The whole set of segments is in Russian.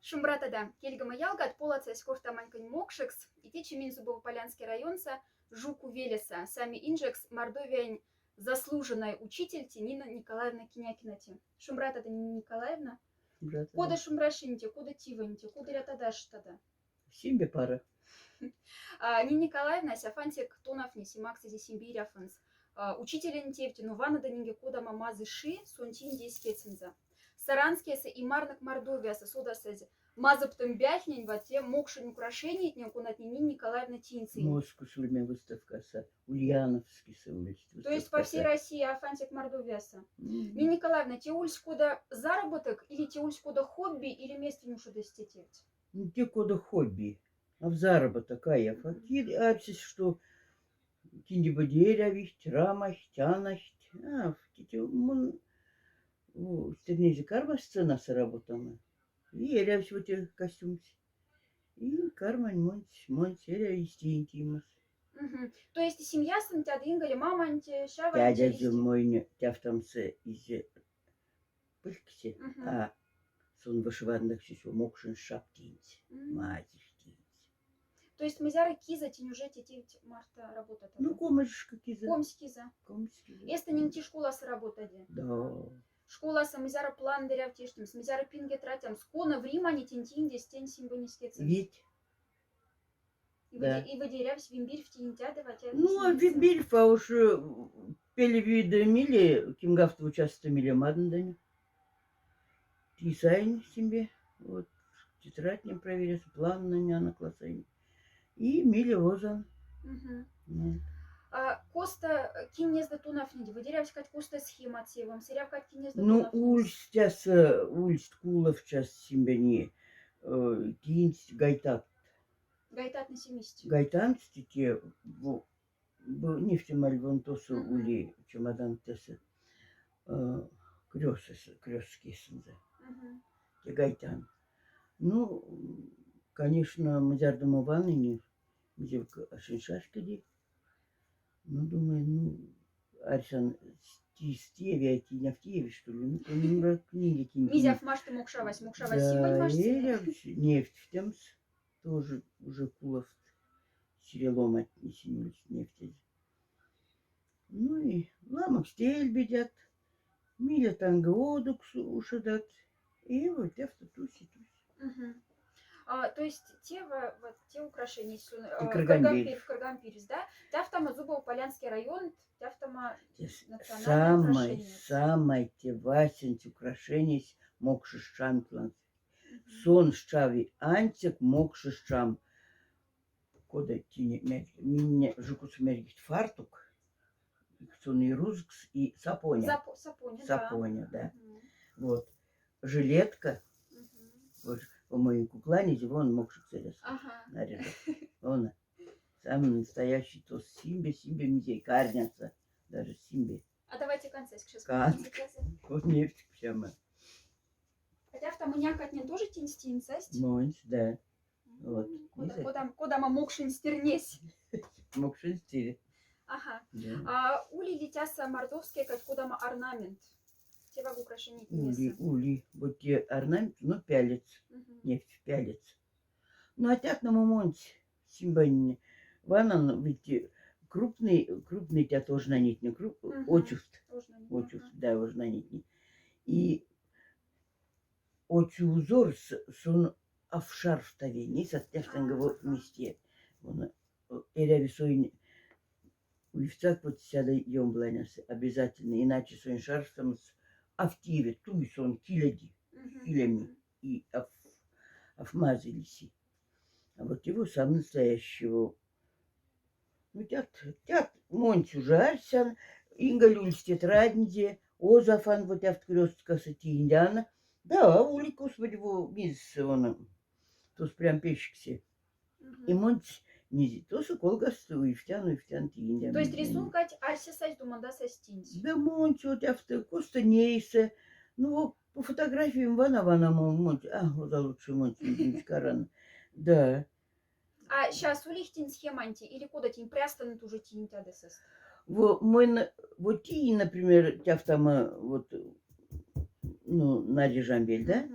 Шумбратада, кельгама ялгат, полацась кортаманькань мокшекс, и течи мин Зубово-Полянский районца, жуку велеса, сами инжекс, мордовиань, заслуженная учитель Нина Николаевна Кинякинати. Шумбратада Нина Николаевна, куда шумбрашинте, куда тиванте, куда рятадаш тада. Симбе пара. Нина Николаевна, сяфантик тонов не симакса зи симбиряфанс. Учителен тевти, но вана да нинге кода мамазы ши, сунтин дискецинза. Саранскеса и марнак мордовиаса судасази. Мазаптым бяхнень вате мокшин украшений дня кунат Нина Николаевна Тинцин. Моску сульме выставка са Ульяновский совместительство. То есть по всей России афантик мордовиаса. Нина Николаевна, те ульс кода заработок или те ульс кода хобби или место не шуда стетевать? Ну, те кода хобби. А в заработок, а я факир, апсис, что кинди боделя вихт, рамахт, тянахт, в ките мун, стернези карма сцена сработана. И я всего те костюм. И кармань мон серия истинтимас. То есть семья сантядингали, мама анте, шава Дядя же мой не тяфтамсы из пылькси, а сон вышиванных все мокшин шаптинц, матиштинц. То есть мы зара киза тенюже тетивить марта работа. Ну, комышка киза. Комс киза. Если не ти школа с работали. Да. Школа са мы зара план дыряв тиштим, мы зара пинге тратям, скона в Римане тинтин дестен симбонискец. Ведь. И выдерявсь вимбирь в тинтя давать. Ну, а вимбирь, а уж пели виды мили, кимгавту участвуя мили мадандани. Тисайн себе, вот, тетрадь не проверился, план на меня наклацай. И мили возан. Коста кинезда тунафниди, выдерявсь кать коста схема отсевом, серяв кать кинезда тунафниди. Ну, ульст кулов час себе не, кинсть гайтат. Гайтат на семисти. Гайтан стите, нефтемаль вон тосу ули чемодан тесы, крёсские сынзы. Гайтан. Ну, конечно, мы зардам Ивановне, где шиншашкади. Ну, думаю, Арсен Стевия, Тинявтеви, что ли, ну, книги кинь. Мизяв машты мокшавась, симбань машты. Нефть в темс, тоже уже кулов серелом отнесенились нефти. Ну и ламок стель бедят, миля танго одук ушадат, и вот я в татуси. То есть те украшения, в Каргампирис, да? Тяфтама Зубово-Полянский район, тяфтама национальное самое те васенти украшения мокшишчам. Сон шчави антик мокшишчам. Кода тине мине жукус мергит фартук, сон и рузкс и сапоня. Сапоня, да. Вот. Жилетка. Вот. По моей кукланизе вон мокшик целес. Наряжать. Он самый настоящий то симбе мизей карняца. Даже симбе. А давайте концеск сейчас. Вот нефть прямо. Хотя в там уняк от нее тоже тинстинцесть. Монь, да. Вот. Куда мы мокшин стернесь. Мокшин стернесь. Ага. Да. Ули летяса мордовские, как куда мы орнамент. Те вагу украшений. Ули. Вот те орнамент, ну, пялец. Нефть пялец. Ну, а так на момонте симбанне. Ванан, ведь крупный тебя тоже нанитный. Очуфт. Очуфт, да, уже нанитный. И очу узор сон овшар в таве, не со стяжтангово месте. Он эля весой уивцак вот сяда ембланясы обязательно, иначе сон шарстам с автиве, туй сон килями и афмазились. А вот его сам настоящего. Ну, тят монть уже арсян, ингалюль тетрадниде, озафан вот автокрёстка сатиндяна. Да, улик, господи, его мисс, он, то прям печкси. И монть низи, то са колгасту, и втян тиндян. То есть рисункать арси сайт думанда састинц. Да монть вот автокоста нейсе, ну, по фотографиям вана монть, вот лучше монть, каран. Да. А сейчас у лихтин схеманти или куда тень прястанет уже тень тядесес? Вот тень, например, тяфтама вот, ну, на режамбель, да?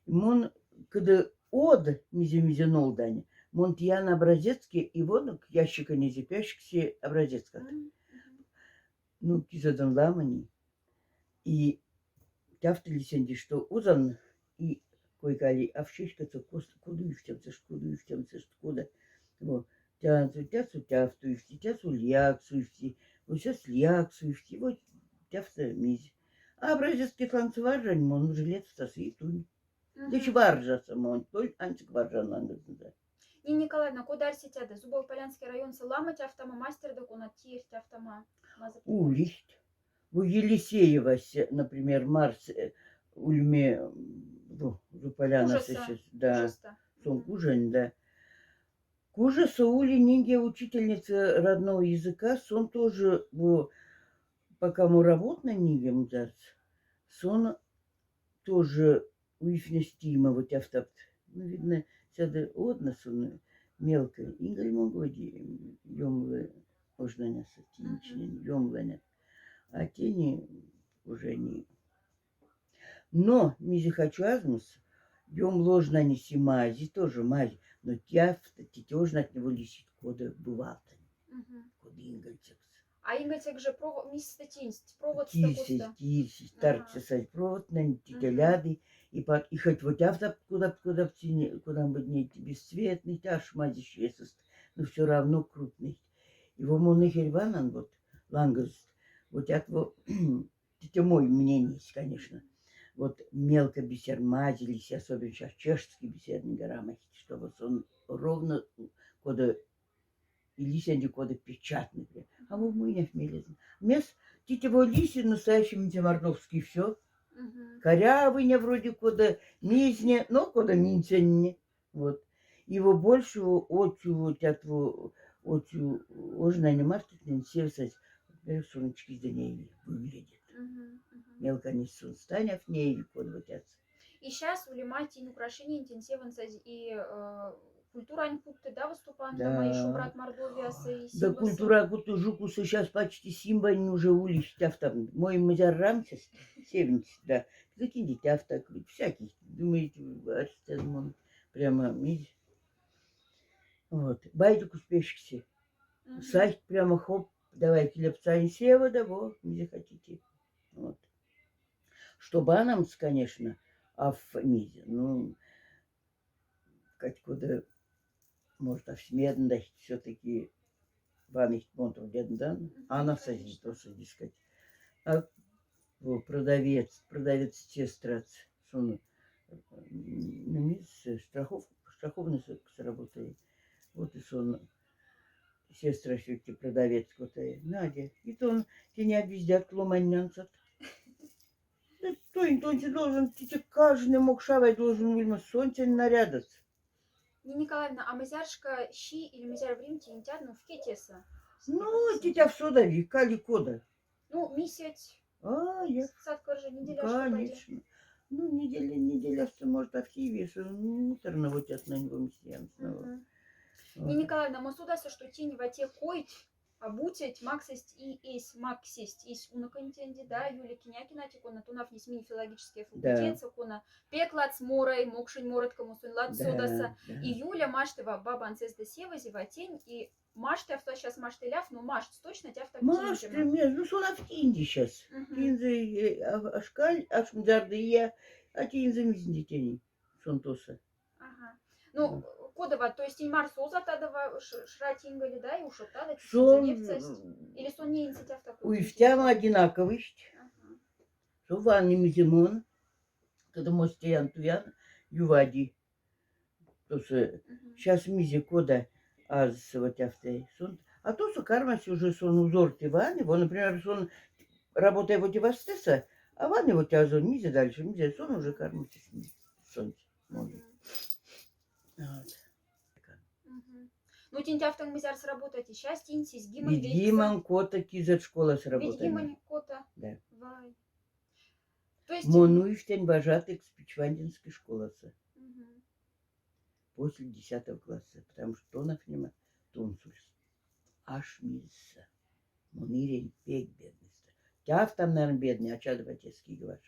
Мон когда од мизе нолдань, монтьян образецки, и вон к ящика не зипящикси образецка. Ну, кизадан ламани. И тяфтали сенди, что узан, и койкали, а в шишкаться куда, куда. Вот. Тяцу тяфтуюшти, тяцу ляксуюшти, вот сейчас ляксуюшти, вот тяфта мизи. А образецки француважань, мон жилет стасы и тунь. Да че варжаса, мон, толь антик варжан надо. Нина Николаевна, куда арсетяда? Зубов Полянский район салама тяфтама мастер да куна тир тяфтама. Улисть. У Елисеева, например, Марс, ульме, Поляна Ужаса. сейчас, да, Ужаста. сон кужань, да. Кужаса ули нинге учительница родного языка, сон тоже, пока мы работаем на нинге мзац, сон тоже уифнестима, вот автопт. Ну, видно, сяда одна сон мелкая. Ингаль могоди, ёмлы, можно не сатинчный, ёмлы, а тени уже не. Но мизи хочу азмус, ём ложно неси мази, тоже мази, но тетёжно от него лисит кода бывалта, кода ингальцекс. А ингальцек же провод, мисс статинсть, провод Тильсись, старцы сать провод на тетеляды, и хоть вот авто куда бы не бесцветный, тяж мази шесост, но все равно крупный. Его монахерванан вот, лангост, вот это это мой мнение, конечно. Вот мелко бисер мазились, особенно сейчас чешский бисерный граммах, чтобы он ровно кода или сенди кода печатный. А вот мы не хмели. Мес титево лиси настоящий мордовский все. Корявыня вроде кода мизне, но кода минценне. Вот. Его большего очу вот этого очу ожна не мартитнен сердце, солнечки за ней выглядит. Мелко не станя в ней код вот это. И сейчас у Лимати украшения интенсивен и культура анькутты, да, выступают, да, мои брат Мордовия, да, культура куту жуку сейчас почти симбань уже улиц там. Мой мазяр рамсес, 70, да. Закинь дитя в так, всяких, думаете, прямо, вот. Байдик успешкси. Сайт прямо хоп, давайте лепца и сева, да, вот, где хотите. Вот. Что банамс, конечно, а в мизе, ну, как куда, может, а в смедно, все-таки ваных монтов деддан, а на сази тоже дискать. А продавец тестрац, сон, на миз страховный сработает. Вот и сон, сестра все-таки продавец котай, Надя, и то он тебя обвездят ломанянцат. То он должен, каждый мокшавай должен мимо солнца нарядаться. Нина Николаевна, а мазяршка щи или мазяр в Рим тинтят, ну, в кетеса? Ну, тетя в содави, кали кода. Ну, месяц. Я. Садка же неделя, конечно. Ну, неделя, может, а в Киеве, муторно вот это на него месьянцного. Нина Николаевна, мы сюда что тень в оте коить, обутить, максисть и эс максисть, ис унаконтенди, да, Юлия Кинякина, тикона, тунав несмини филологические факультет, сакона, пеклад с морой, мокшень мороткому, сунлад содаса, и Юля маштева баба анцеста сева, зеватень, и машты, а сейчас машты ляв, но машт точно тебя в так машты, ну, сюда в Кинде сейчас. Кинзы, ашкаль, ашмдарды, я, а тинзы миздетени, сонтоса. Ага. Ну, кодова, то есть инмар соза тадова шратингали, да, и ушо тада, или сон не инсетя в такой. Уйфтяма одинаковый. Суван не мизимон, когда мостян туян, ювади. То сейчас мизи кода аз вот авте. А то что кармаси уже сон узор тиван, его, например, сон работает вот и вастеса, а ван его тязон мизи дальше, мизи сон уже кармаси сон. Ну, тинтяфтан мизар сработать, и сейчас тинси с гимом. Гимом кота кизет школа сработает. Гимом кота. Да. Вай. То есть... Монуиштень бажатый к спичвандинской школы. После 10 класса, потому что он нема тонсульс. Аж мисса. Монирень пек бедность. Тяв там, наверное, бедный, а чадо батецкий говорит.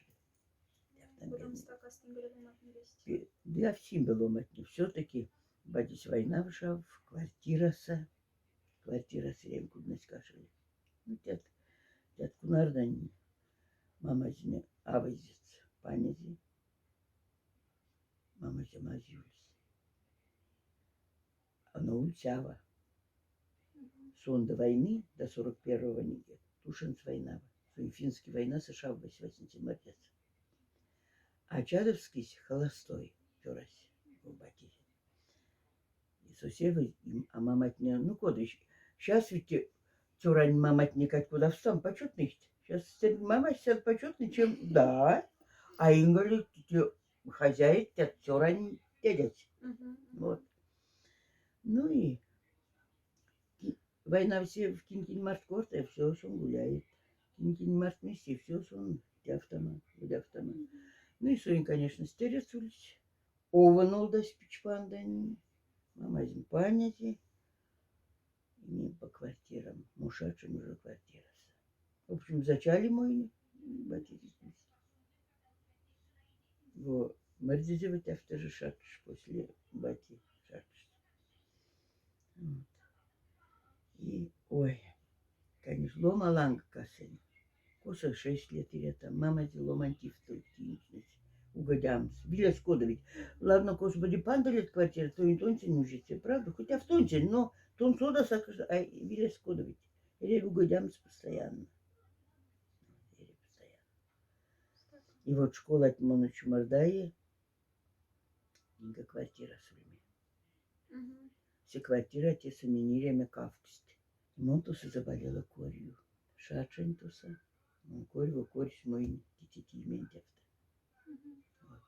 Будем наверное. стака стингелевым отнести. Я всім було матні. Все-таки бачиш, війна вжав, квартираса ремку не скажели. Ну, тятку нардан, мама зіне авызец, панези, мама зімазюльс. А на ульцява. Сон до войны, до 41-го неге, тушенц война. Финский война США в 88 марта. А Чадовский холостой, тюрась, в батизе. И сосевы, а маматня, ну куда еще? Сейчас ведь тюрань маматня как куда встам почетный. Сейчас мама сидит почетный, чем, да. А инголи хозяин, тюрань дядять. Вот. Ну и война все в Кинкин-Март-Корте, все он гуляет. Кинкин-Март-Миссии, все он дяфтама. Ну и Соин, конечно, стерецулись. Ованул да спичпандань. Мама зим памяти. И не по квартирам. Мушачим уже квартираса. В общем, зачали мой батизис. Во мэрдизевать автожи шатш после бати шатш. Вот. И, ой, конечно, лома ланга касень. Коса 6 лет или там. Мама делом антифталтиничность. Угодямс. Биля скодовить. Ладно, кос буде пандалит квартира, то и тонцень мужице, правда? Хотя в тонцень, но тон сода сакаш, а биля скодовить. Или угодямс постоянно. Или постоянно. И вот школа от Моночу Мордае. Инга квартира с вами. Все квартиры те саминирями кавкость. И Монтуса заболела корью. Шачентуса. Корь мой детей ментевта. Вот.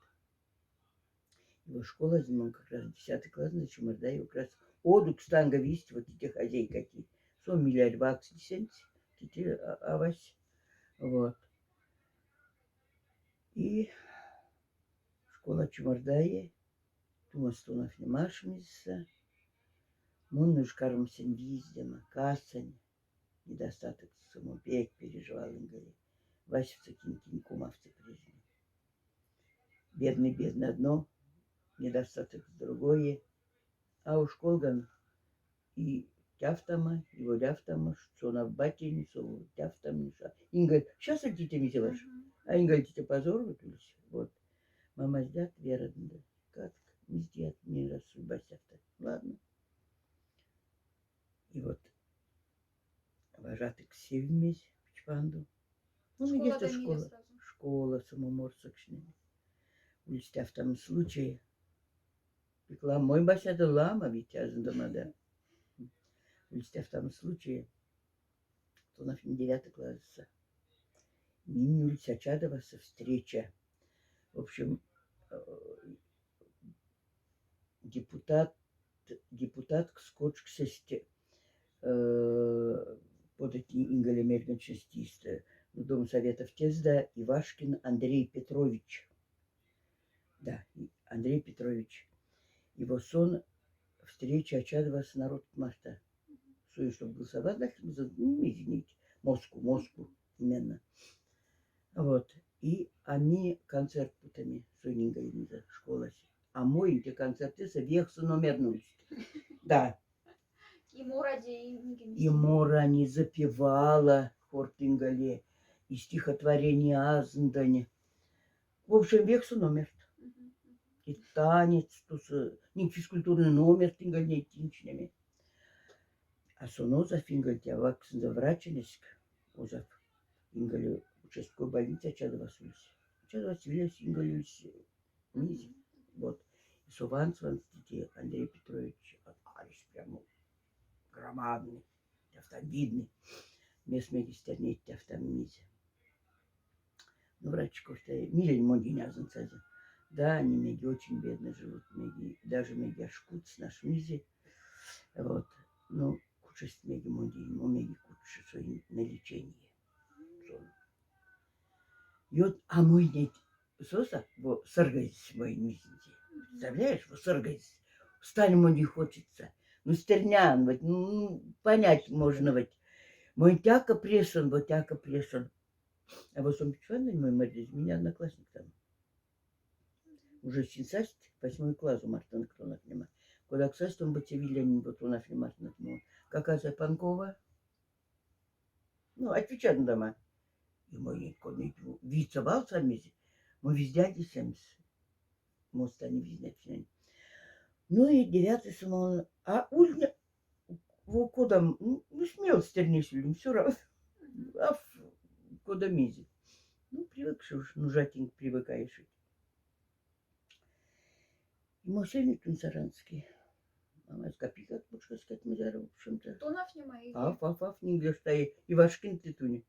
Его школа зимой как раз 10 класс, на Чумардай, как раз одук станга висть, вот эти хозяйки. Сон миллиард бакс десять, эти авась. Вот. И школа Чумардае, Тумастунов не машмиса, Мунныш кармсен виздема, касань, недостаток самопек переживал инgali. Васевца кинь кумавцы прежде. Бедный одно, недостаток другое. А уж колган и тяфтама, его дяфтама, что на батиницу, тяфтамиша. Ингаль, сейчас от детей мизелаш. А ингаль детей позор выпились. Вот. Мама сдят, Вера, да. Как не сдят, не раз судьбасят-то. Ладно. И вот вожатый к севмесь, в Чпанду. Ну, где-то школа. Школа самоморсакшная. Улистя в том случае. Пекла мой басяда лама, ведь я дома. Улистя в том случае. То на 9 класса. Минюль Сачадова со встреча. В общем, депутат к скотч к под эти Ингаля Мельган частисты. Дом Советов Тезда Ивашкин Андрей Петрович. Да, Андрей Петрович. Его сон встреча Очадова с народ Марта. Суе, чтобы голосовать, ну, извините, Москву, именно. Вот. И они концерт путами Сонинга за школа. А мой эти концерты со вехса номер 0. Да. И Мора не запевала Хортингале. И стихотворение Аздане. В общем, вехса номер. И танец, не физкультурный номер тингальне тинчнями. А соноза фингальтя ваксында враченеск. Озап ингалю участковой больницы Чада Васильевич. Чада Васильевич ингалюсь низи. Вот. И Суванцванс детей Андрей Петрович Алиш прямо громадный, видный. Месмеги стернеть автомнизе. Ну, врачков-то милень моги не азанцази. Да, они меги очень бедно живут, меги, даже меги ашкут с наш мизи. Вот. Ну, кучесть меги моги, меги кучесть свои на лечение. И вот, а мой нет, соса, во саргайс мой мизинти. Представляешь, во саргайс. Встань ему не хочется. Ну, стернян, вот, ну, понять можно, вот. Мой тяка пресон, вот тяка пресон. А вот он печённый мой мордец, меня одноклассник там. Уже синсасть 8 класс у Мартына Кронов нема. Куда к састом быть Вильянин вот у нас не Мартына Кронов. Какая Панкова? Ну, отвечать на дома. И мой никто не вицевал сами. Мы везде одесемс. Мост они везде. Ну и 9 самого. А Ульня, куда, ну, смел стернейший, все равно. А куда мизи. Ну, привыкший уж, ну, жатенько привыкаешь. И мошенник Саранский. Мама скопика, пушка сказать, мизера, в общем-то. Тонов немає. Аф, не гляштай. И Вашкин ты туни.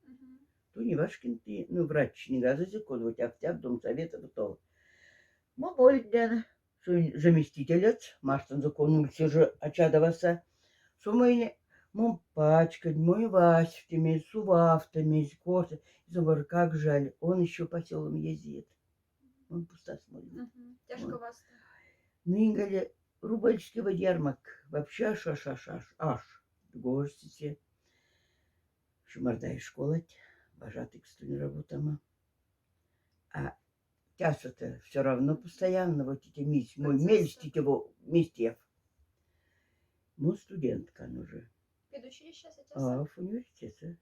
Туни Вашкин ты, ну, врач, не газы закон, вот в дом совета, готово. Мобольден, заместителец, Мартин закон, все же очадовался. Сумыне, мой пачкать, мой васьками, сувавтами, косы. Говорю, как жаль, он еще по селам ездит. Он пусто смотрит. Тяжко вас. Ну, Ингали, рубльский ярмарк, вообще аж, гостите. Шумардай школать, бажатый студень работама. А тяса-то все равно постоянно, вот эти мой мельстить его местев. Ну, студентка она уже. Педучилище сейчас. А в университете,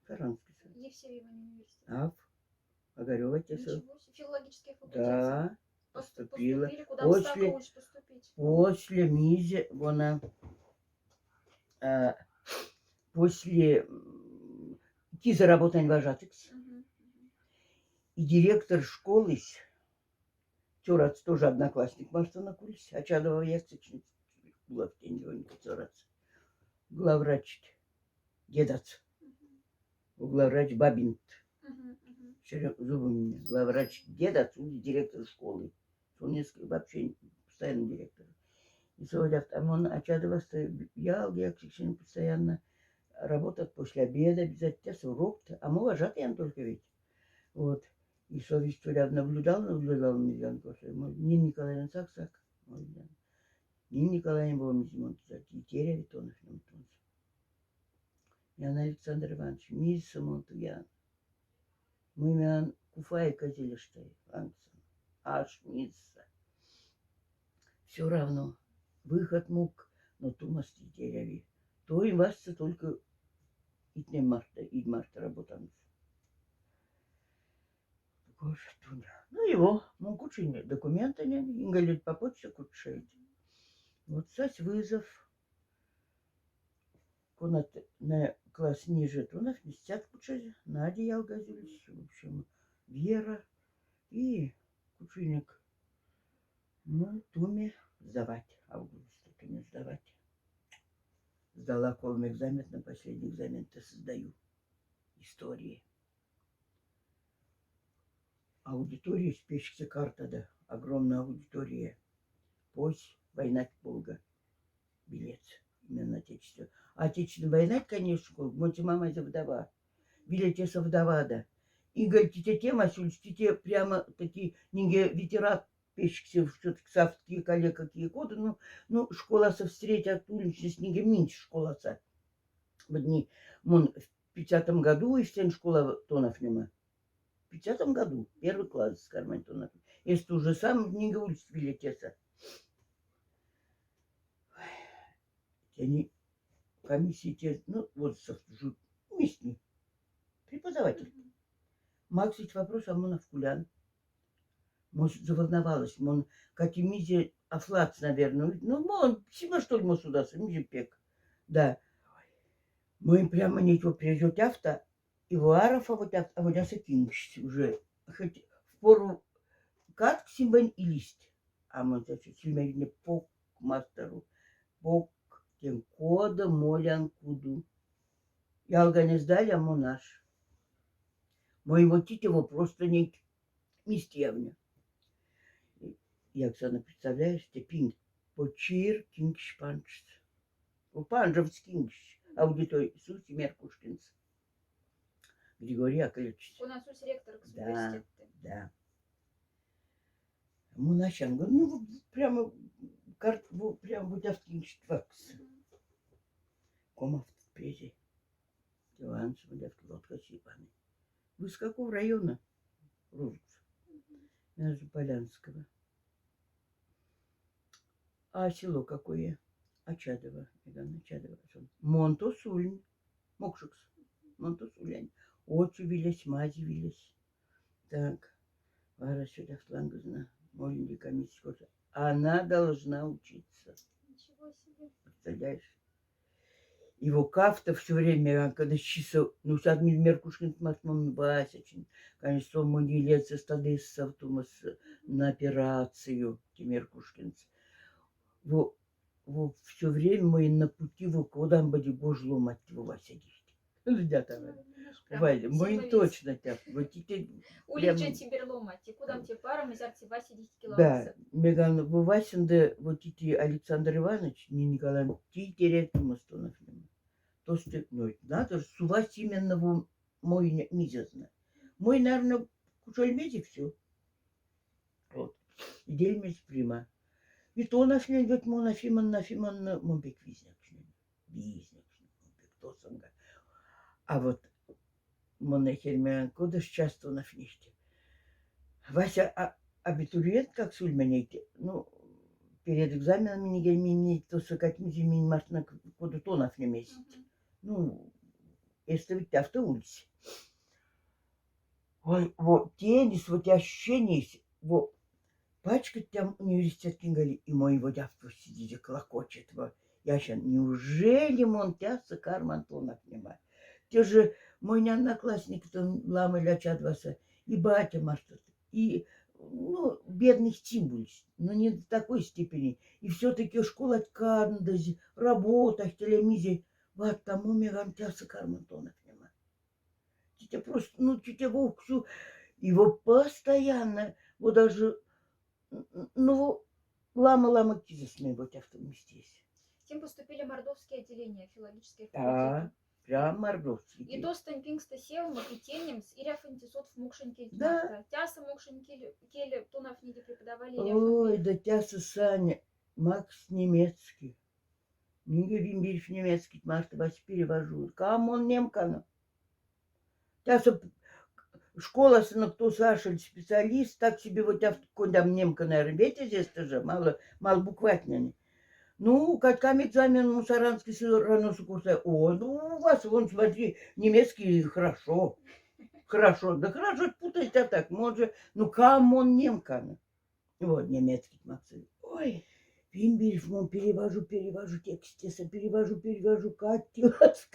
Саранский. Евсеевый университет. А в Огарева теса. Филологический факультет. Да, поступила. Куда поступить? После Мизи, вона, после идти заработать вожатых. И директор школы, Тёрац, тоже одноклассник, Мартына Кулис, Очадова Яцечниц, была в Теньоньке Тёрац. Главврач Дедац, главврач Бабинт, Зубунин, главврач Дедац, директор школы. Он вообще постоянный директор. И сегодня он Очадова, я постоянно работать после обеда, обязательно урок, а мы вожатые только ведь. Вот. И совесть наблюдал Мизянку. Нина Николаевна Саксак. Нина Николаевна была Мизимон. И Теря Витонов. Ян Александр Иванович. Миз Самонтуян. Мы мян Куфай Козелештай. Аж Мизса. Все равно. Выход мук. Но тумасти Теряви. То и вас только Идне Марта работаем. Ну его, ну куча документы не, ингалит по почте кучает. Вот сась вызов. Конат на класс ниже, то на вместят куча, Надя Ялгазюльс, в общем, Вера и кучинник. Ну, Туме сдавать, август, это не сдавать. Сдала колом экзамен, на последний экзамен-то создаю. Истории. Аудитория, спешится карта, да, огромная аудитория. Пусть война Волга. Билет. Именно Отечество. Отечественная война, конечно, моя мама это вдова. Билете со вдова, да. Игорь, тема, сульстите прямо такие, не ветеран, пешки, все-таки совские коллеги, какие годы, ну, школа со встретят уличный снега меньше школа со. В дни, в 50-м году и всем школа тонов нема. В 50-м году, 1 класс с карман тонов. Если уже сам не говорит, билетеса. Они комиссии те, ну, вот местный преподаватель. Максич вопрос, а мон вкулян. Может, заволновалась, мон, как и мизе афлац, наверное. Ну, мон, всего что ли, мы сюда, мизе пек. Да. Мы прямо ничего прижет авто, и варов, а вот я кинешь уже. Хоть в пору кат симбань и лист. А мы, значит, сильно пок мастеру, пок тем кода молян куду. Я не сдали, а монаш. Моего титего просто не местевня. Я, Оксана, представляешь, ты пинг почир кингш панч. У панжев кингш. Аудитория Сути Меркушкинс. Григорий Яковлевич. У нас ректор к Да, да. Монашан, говорю, ну, прямо, прямо вот авткинш твакс. Комов презе. Иван Самодявка, лодка Сипаны. Вы с какого района? Ружица. Между Полянского. А село какое? Очадово. Очадово. Монтосульн. Мокшикс. Монтосульн. Очи вились, мази вились. Так. Вара сюда в тлангазна. Моленький комиссия. Она должна учиться. Ничего себе. Представляешь? Его кафта все время, когда чисо, ну, садмил меркушкин матмам басячин, конечно, он не леца стадес автомас на операцию, меркушкинц. Во все время мы на пути во куда будет божло мать его Васядишь. Ребята, Валя, мы точно так. Вот теперь Улича тиберломати, куда тебе паром из арцева сидеть да, Меган Васенде, вот эти Александр Иванович, не Николай, ти терять мостонов. То есть, ну, надо же, сувать именно в мой мизезна. Мой, наверное, кучальмети все. Вот. И дельмец прима. И то наш не идет нафиман, мобик визнякшнен. Визнякшнен, мобик тосанга. А вот монахельмян, куда ж часто на фниште. Вася, абитуриент, как сульманейте, ну, перед экзаменами не гельмини, то сокать мизимин машина куда то на фне месяц. Ну, если ведь авто улице. Ой, вот теннис, вот ощущение, вот пачкать там университет кингали, и мой вот авто сидит, клокочет, вот. Я сейчас, неужели он тяса карман тонов нема? Те же мой одноклассник, там лама лячат вас, и батя может, и, ну, бедных тимбулись, но не до такой степени. И все-таки школа ткандази, работа, телемизи, вот тому меган тяса карман тонов нема. Тетя просто, ну, тетя Вовксу, его постоянно, вот даже, ну, лама кизис мы вот автоместись. Тем поступили мордовские отделения филологической Да, факультеты. прям мордовский. И достань пингста сел, макитенем с иряфантисот в мукшенке. Да. Тяса мукшенке келе тонов не преподавали. Ой, да тяса Саня, Макс немецкий. Ниге вимбирь немецкий, Марта вас перевожу. Камон немкана. Тяса школа сынок то Саша специалист, так себе вот куда немка, наверное, видите, здесь тоже мало буквально. Ну, катками экзамен мусоранский рано курса. О, ну у вас, вон, смотри, немецкий хорошо. Хорошо, да хорошо, путать, а так, может, ну, камон немкана. Вот, немецкий Максим. Ой, вимбирь, перевожу текст, перевожу, катилась.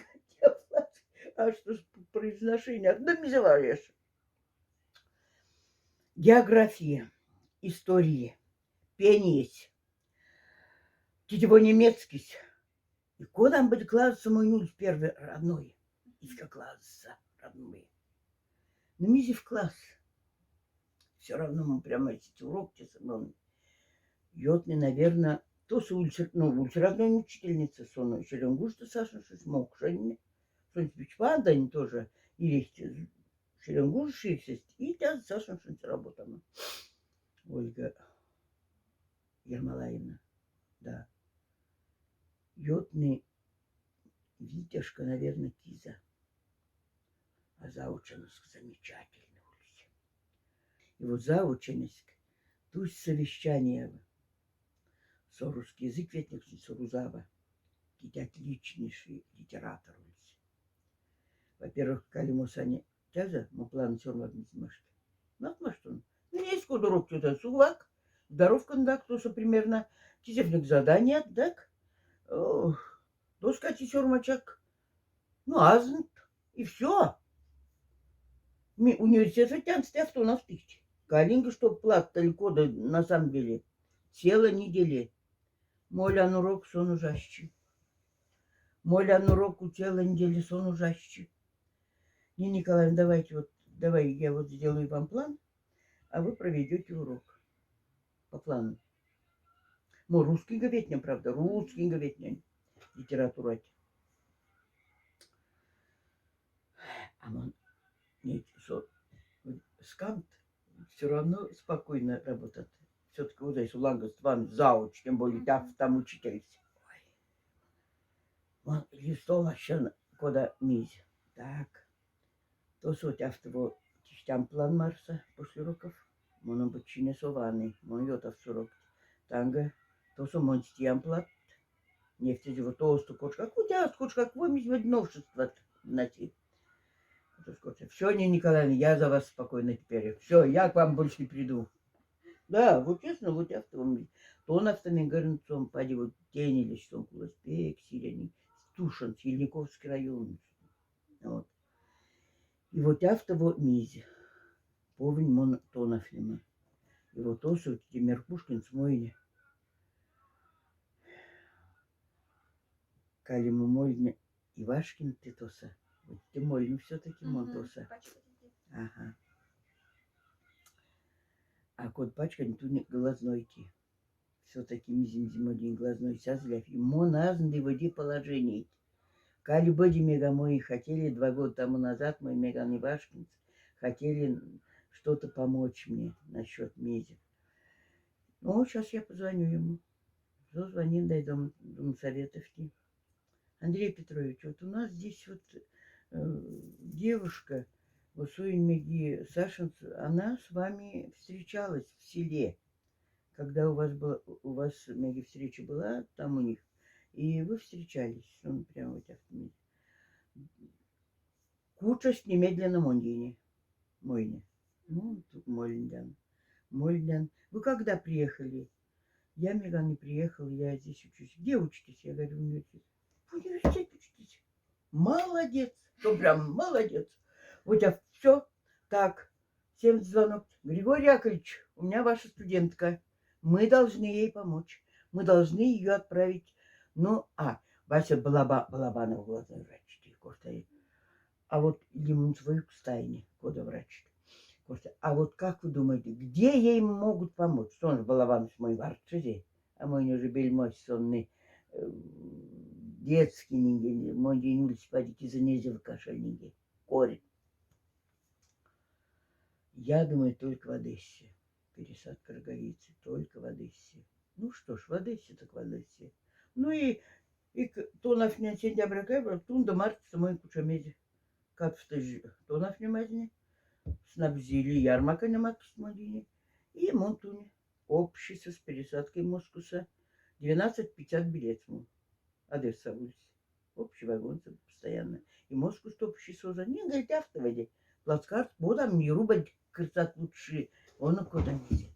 А что ж произношение? Да называешь. География, история, пение, тетево немецкий. И куда будет класс мой нуль первый родной. И в класс родной. Ну, мизи в класс. Все равно мы прямо эти уроки со Йотный, наверное, то с улицы, ну, улицы родной учительницы сону, Шеренгушта Саша, что смог, что-нибудь бичпада, они тоже, и Шеренгуш, и тя Саша, что-нибудь работала. Ольга Ермолаевна, да. Йотный Витяшка, наверное, Киза. А заученность замечательная улица. И вот заученность, тут совещание, русский язык, ветник Сорузава, какие отличнейшие литератор улицы. Во-первых, Калимусани тяза, мы план сёрмак мизмашки. Натмаштун. Ну, есть куда урок туда сувак, здоровка, да, кто что примерно, тизевник задание, так, доска тисёрмачак, ну, азнт, и все. Университет тянстя в тонов тысяч. Калинга, что плат далеко, да на самом деле, села недели. Молян урок сон ужащий. Молян урок учела недели сон ужащий. Не, Николай, давай я вот сделаю вам план, а вы проведете урок по плану. Ну, русский говорить, правда, русский говорить, литература. А он, нет, что, скант все равно спокойно работает. Все-таки вот здесь у Лангостван зауч, тем более там учитель. Он листол вообще куда мизь. Так. То суть автово там план Марса после уроков. Моно быть чинесованный. Мой йотов сурок. Танго. То сумон стемплат. Нефть вот толстую кошка. Как у тебя кошка, как вы новшество найти. Все, Нина Николаевна, я за вас спокойно теперь. Все, я к вам больше не приду. Да, вот честно, вот я в том. То на вторым горницом поди вот тень или что, Куласпек, Сирени, Стушин, Ельниковский район. Вот. И вот я в того мизе. Повень мон тонафлема. И вот то, что Меркушкин с мойни. Калиму мольня Ивашкин тетоса. Вот ты мольну все-таки монтоса. Ага. А кот пачка не туне глазнойки. Все-таки мизим один глазной сязляв. И моназный воде положение. Кали боди мега мои хотели 2 года тому назад, мой Меган Ивашкинц, хотели что-то помочь мне насчет мези. Ну, сейчас я позвоню ему. Звоним, дай дом советов. Андрей Петрович, вот у нас здесь вот девушка, Меги Сашинц, она с вами встречалась в селе, когда у вас Меги встреча была, там у них, и вы встречались, он прямо вот автомобиль. Кучасть немедленно Мондине. Мойне. Ну, тут Мольнян. Вы когда приехали? Я, Меган, не приехал, я здесь учусь. Где учитесь? Я говорю, в университете. В университете учитесь. Молодец. Ну, прям молодец. Вот я все. Так, всем звонок. Григорий Яковлевич, у меня ваша студентка. Мы должны ей помочь. Мы должны ее отправить. Ну, Вася Балабанов глаза врач. А вот ему свою стайне, кода врач. А вот как вы думаете, где ей могут помочь? Сон Балабанов мой варчизи, а мой уже бельмой сонный детский нинги, мой день улиц падики за нельзя кашельники. Корень. Я думаю, только в Одессе. Пересадка роговицы, только в Одессе. Ну что ж, в Одессе так в Одессе. Ну и то на сентября, тун до марта мой кучамеди. Как то на внимание. Снабзили ярмака на Максималине и Монтуне. Общество с пересадкой мускуса. 12,50 билет. Одесса улица. Общий вагон постоянно. И мускус общество за ним, говорит, автоводе. Плацкарт, бодам, не рубль, красот лучше. Он куда нельзя.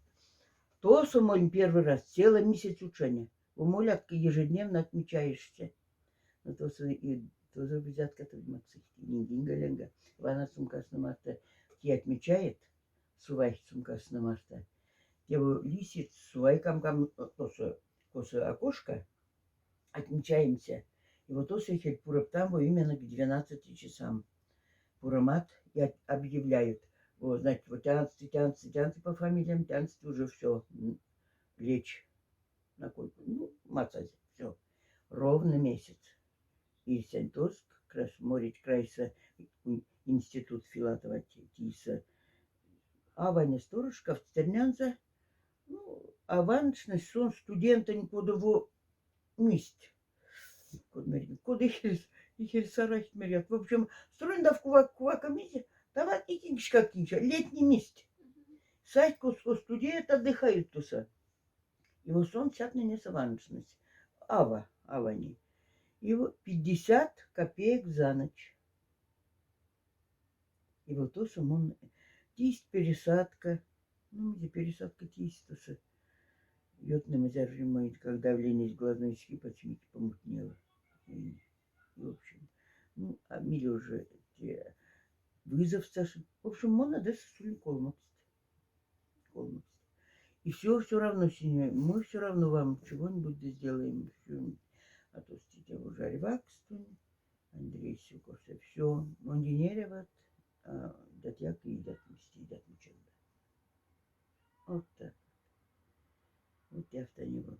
То, что мой первый раз, целый месяц учения. У молятки ежедневно отмечаешься. Но то, что и тоже взятка, то Ленга. Вана сумкасна марта те отмечает, сувай сумкасна марта. Те лисит, сувай кам, то, что окошко, отмечаемся. И вот то, что их пураптам именно к 12 часам. Пурамат и объявляют. Вот, значит, вот тянцы по фамилиям, тянцы уже все. Лечь на койку. Ну, мацать, все. Ровно месяц. И Сентоск, Красморич, Крайса, институт Филатова Тиса. А Ваня Сторожка в Стернянца, ну, аваншный сон студента никуда его мисть. Куда их сарахт мерят. В общем, строен да в кувакамизе, давай и кинчка, летний мисть. Сайко студент отдыхают туса. Его сон сят на несаваншность. Авани. Его 50 копеек за ночь. И вот то, что он тисть пересадка. Ну, где пересадка тистуса. Йотным зажимает, когда давление из глазной щипочки помутнело. И, в общем, ну, а Миля уже вызов Саши. В общем, он надо колмост. И все равно, синее, мы все равно вам чего-нибудь сделаем. А то стите уже Аривакстон, Андрей Сюковся, все, Мондинереват, датяк и датмисти, датмиченда. Вот так. Вот я в него.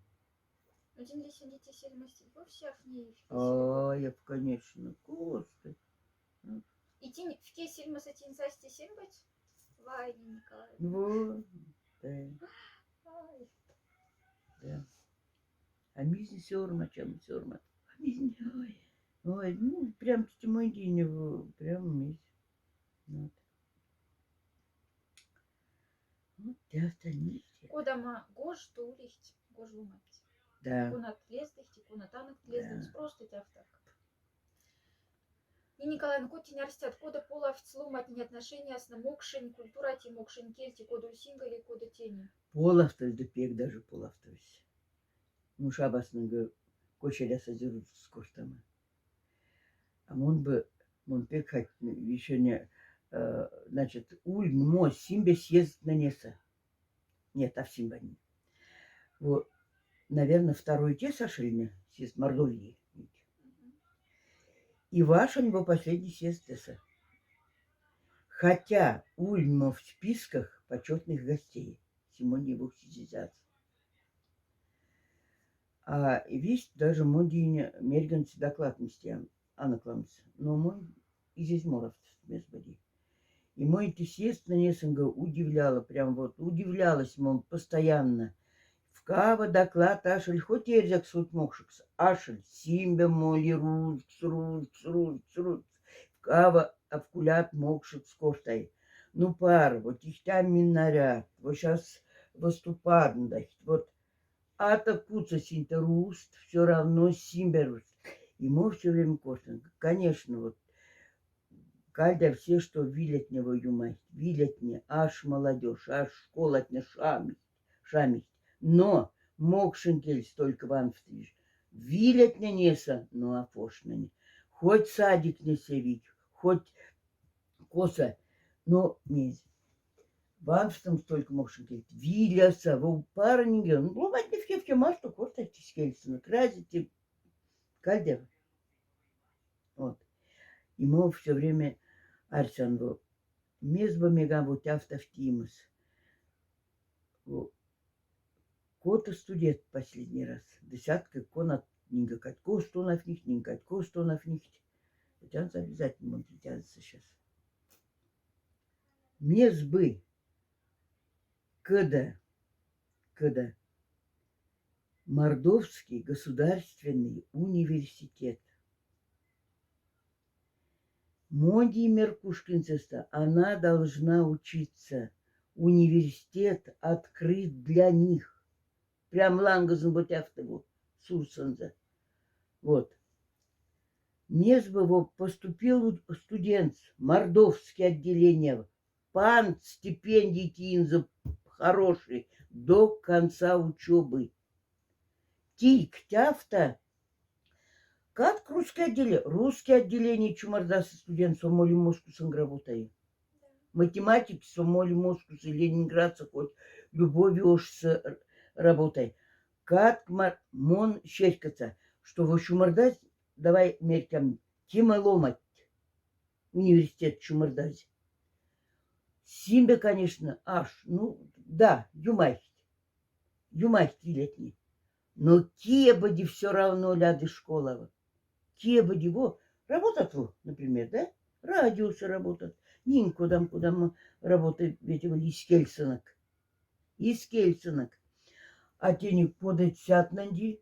Один ли сидите сельмостить? Во всех не. Я, конечно, косты. И тень в ке сельма сатин састи сельбать? Вайни Николаевна. Вот, да. Да. А мизни сёрма, чем сёрма. А мизни, ой, ну, прям мой день его, прям мизь. Вот. Вот я-то не. Кодама гош тулихть, гош лумать. Да. Кунат лездых, кунат танок лездых, Да. просто тяфтак. И Николай Кутин растет кода пола в целом отне отношения с намокшень, культура ти мокшень кельти, кода усингали, кода тени. Полавтыр да пек даже полавтырс. Ну шабасныгы кочеля созерут с куртамы. А мон пек хоть еще не, значит, уль мо симбе съезд нанеса. Нет, а в Симбани. Вот, наверное, второй те сошельня съезд Мордовии. И вашень во последний съезд теса. Хотя ульмо в списках почетных гостей. Симони Бухсизизац. А весь даже модине мергенцы докладности анакламс. Но мой и здесь моров без боди. И мой ты съезд нанесенга удивляла, прям вот удивлялась, мол, постоянно. В кава доклад ашель хоть ерзак суть мокшикс, ашель симбе моли руль. В кава авкулят мокшикс коштай. Ну пар, вот их там минарят, вот сейчас выступадндах, вот ата куца синта руст, все равно симберус. Ему все время коштан. Конечно, вот когда все, что вилят него юмать, вилят не аж молодежь, аж школа не шамить. Но мокшенкель столько вам встреч. Вилят не неса, но афошнани. Хоть садик не севить, хоть коса, но мезь. Ванстам столько мокшенкель. Виляса, вы парники, ну, бывает не в кевке машту, кортайте скельсона, кразите, кальдер. Вот. Ему все время Арсенбо. Мезба мегабу тяфтафтимус. Кота студент последний раз. Десятка конат нинга катько стонов них, нинга катько стонов них. Это обязательно будет тянуться сейчас. Мезбы. Когда Мордовский государственный университет. Моди Меркушкинцеста, она должна учиться. Университет открыт для них. Прям лангазан ботяфтову, сурсанза. Вот. Мезбово поступил студент, мордовское отделение. Пан стипендий тинза хороший до конца учебы. Тик тяфта. Как русское отделение чумардаса студент сомоли мускусан работает. Математик сомоли мускус и ленинградца хоть любовью с работай. Как мон щечкаться, что в чумардас давай меркам тема ломать университет чумардас. Симбе, конечно, аж, ну да, юмахить летний. Но кебади все равно ляды школова. Кебади, во, работать, например, да? Радиусы работают. Нин куда мы работаем, ведь его из Кельсонок. А тени подать сят нанди.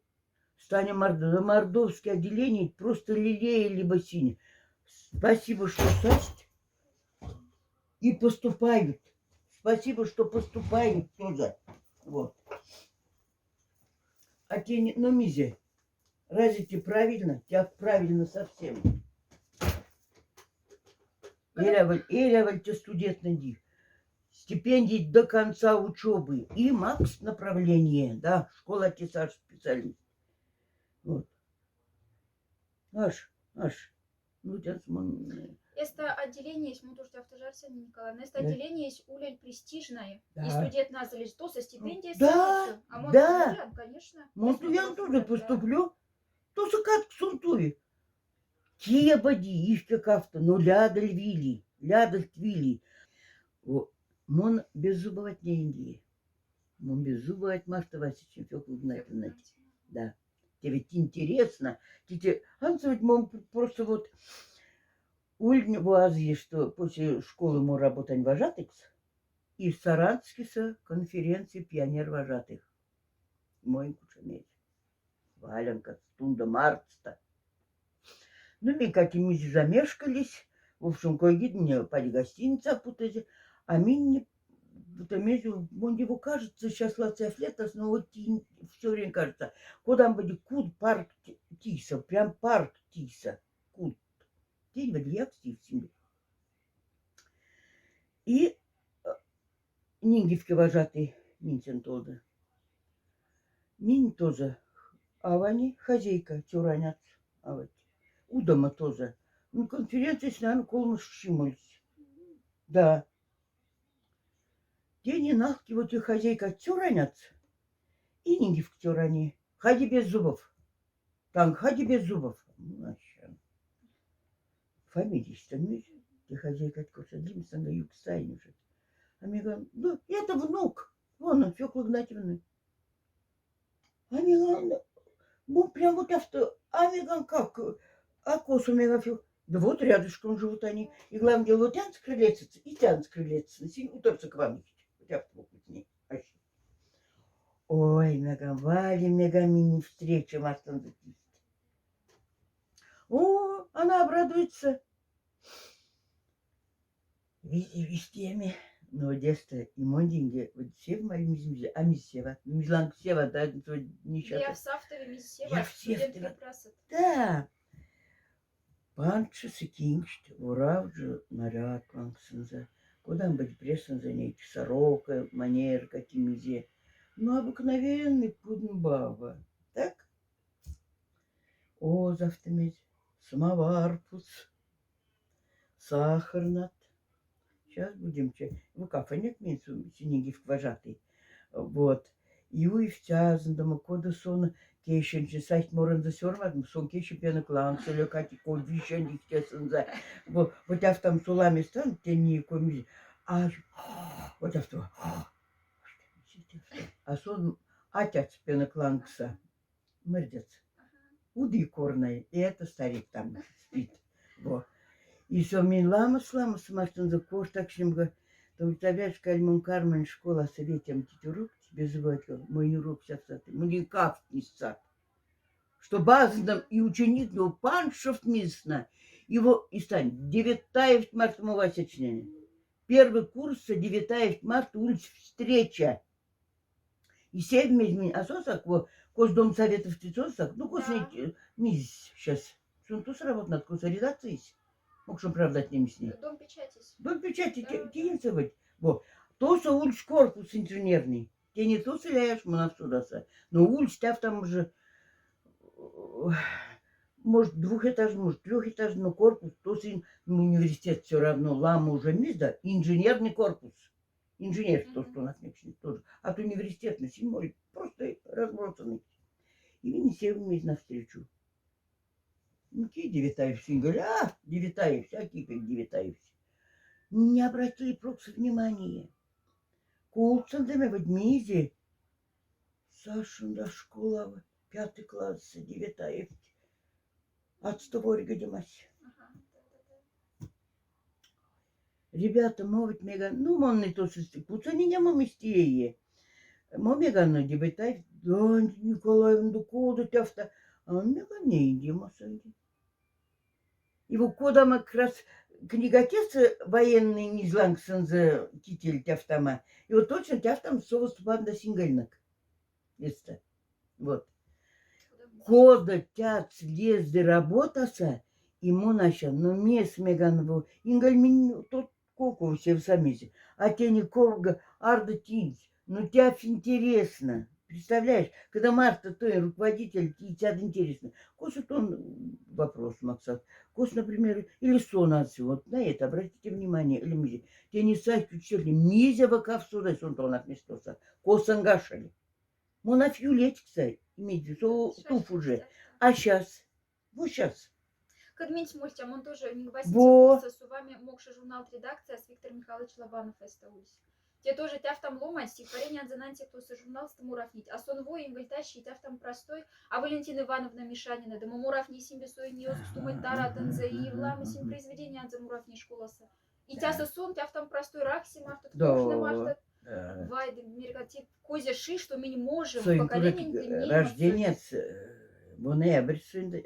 Станем мордовское отделение просто лилея либо сине. Спасибо, что састь. И поступают. Спасибо, что поступают тоже. Вот. А тени, ну, мизе, разве тебе правильно? Тебя правильно совсем. Эляваль те студент нади. Стипендий до конца учебы. И макс направление, да, школа тесаж специальность. Вот. Аж. Ну, Это отделение есть, мы тоже автожарся, Николаевна. Это Да. отделение есть улель престижное. Да. И студент назали то со стипендией. Да, А мон да. студент, конечно. Может, я Если тоже да. поступлю. То сакат к суртуе. Кебади, ишка кафта, но лядаль твили. Мон беззубовать не Индии. Мон беззубовать Марта Васильевич, фёк узнать. Да. Тебе ведь интересно. Ансовать мон просто вот ульн в Азии, что после школы мы работаем вожатыкс, и в Саранске с конференции пионер-вожатых. Мой кучамец. Валенка, стунда марта. Ну, мы как-нибудь замешкались. В общем, кое-где мне поди гостиница путать. А мне, вот, он его кажется, сейчас лацев летос, но вот в все время кажется, куда будет куд парк тиса, прям парк тиса, куд. День в реакции в себе. И Нингівки вожатый Минтин тоже. Мин тоже. А вани хозяйка тюранят. А вот. У дома тоже. Ну, конференции с нами колмыш щимулись. Да. День и нахки вот и хозяйка тюранят. И Нингівка тюрани. Ходи без зубов. Там ходи без зубов. Фамилия что ты хозяйка откуда Димсон, юг Сайнюшек. А мне говорят, да, это внук. Вон он, Фёкла Игнатьевна. А мне говорят, ну, прям вот авто. А мне говорят, как? А косу мне говорят, да вот рядышком живут они. И главное дело, вот тянется крылец, и тянется крылец. Уторся к вам. Вот авто с ней. Ой, мегавали, мегамини встреча, Мартин записывает. О, она обрадуется. Вестями. Но детство и мой деньги, вот все в моем земле, а миссева, мизланг сева, да, несчастный. Я в Савтове миссева, Я в студентки Севтове. прасат. Да. Панча сикингшт, уравджу наряд лангсензе. Куда быть пресан за ней, сорока, манер, какими-зе. Ну, обыкновенный пуднбаба. Так? О, завтрамить, самовар пуц, сахарнат. Сейчас будем в кафе минцу Нингівки вожатый. Вот. И у дома кода сон кешенче сайт моран за сёрмат, сон кеше пеноклан, солё кати код вишенче тесен за. Вот автом сулами стан, тени коми. А вот авто. А сон отец пенокланкса. Мырдец. Уды корной. И это старик там спит. Вот. И все min ламас Мартин за кош так шимга. То у тебя кальмон кармен школа советом тетюрук тебе звать мой урок сейчас это. Мне как писать. Что базном и ученик, но паншов мисна. Его и стань. 9 марта мовасечнение. Первый курс 9 марта улица встреча. И 7 месяцев. А сосак, вот, Госдом советов тетюсак, ну, косный мисс сейчас. Что он тут сработал над курсоризацией. Мог что правдать не с ней. Дом печатись. Дом печати тинцевать. Вот. То, что улиц корпус инженерный. Те не то селяешь, мы нас сюда. Но улиц там уже, может, двухэтажный, может, трехэтажный, но корпус, то есть университет все равно, лама уже мизда, инженерный корпус. Инженер, то, что у нас не тоже. А то университет на седьмой, просто разбросанный. И мы не сели навстречу. Ну, ки Девятаев сингали, а, Девятаев, всякие как Девятаев. Не обратили просто внимания. Кулцандами в Дмизе. Сашин до школа, 5 класс, Девятаев. От стоворига демась. Ребята, мовить мега, ну, мон не то, что куцани няма мистее. Мо мега на Девятаев, да, Николаевна, да кода тяфта. А мега не идем, осади. Его кода мы как раз книготец военный низлангсен за китель тяфтама. И вот точно тяфтам соус банда сингальнак. Это. Вот. Кода тяц лезды работаса, ему наша, но мес меганову. Ингаль min тот коку все в самисе. А те никого арда тинь. Ну тебя интересно. Представляешь, когда Марта, то и руководитель, и тебя интересно. Косит он вопрос, Максат. Кос, например, или сон отсюда. Вот на это обратите внимание. Или мизи. Те не сайки черли. Мизя вакав сюда, сон то отместился. Кос ангашали. Монафью леть, кстати. Имейте, туф уже. А сейчас? Вот сейчас. Кадминь мультям, он тоже не Во. с вами мокший журнал редакция с Виктор Михайлович Лобанов эстаулись. Те тоже тяв там ломать, стихотворение от занятия, кто журнал с тому уравнить. А сон во им вольтащий, тяв там простой. А Валентина Ивановна Мишанина, да мамурав не сим бесой не стумать тара танза и влама сим произведения от замурав не школаса. И тяса сон, тяв там простой ракси, марта, Да. марта. Да. Вайды, меркати, козя ши, что мы не можем. Своим Поколение рожденец, ноябрь,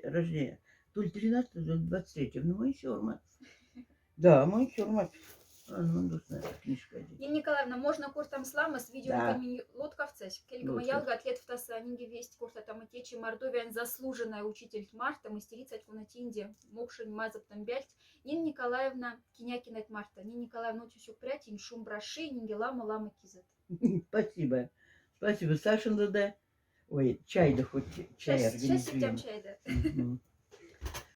рождения. То ли 13, то ли 23. Ну, мой сёрмат. Да, мой сёрмат. Ну, досна книжка. Нина Николаевна, можно куртам слама с видео Да. лодковцес. Кельга Лодков. маялга атлет в таса нинге весть курта там и течи мордовиан заслуженная учитель Марта мастерица в Натинде мокшин мазап там бяльт. Нина Николаевна кинякинет Марта. Нина Николаевна учусь упрятин шум браши нинге лама кизет. Спасибо. Спасибо, Сашин, да. Ой, чай да хоть чай Сейчас тем организуем. чай да. Мгм.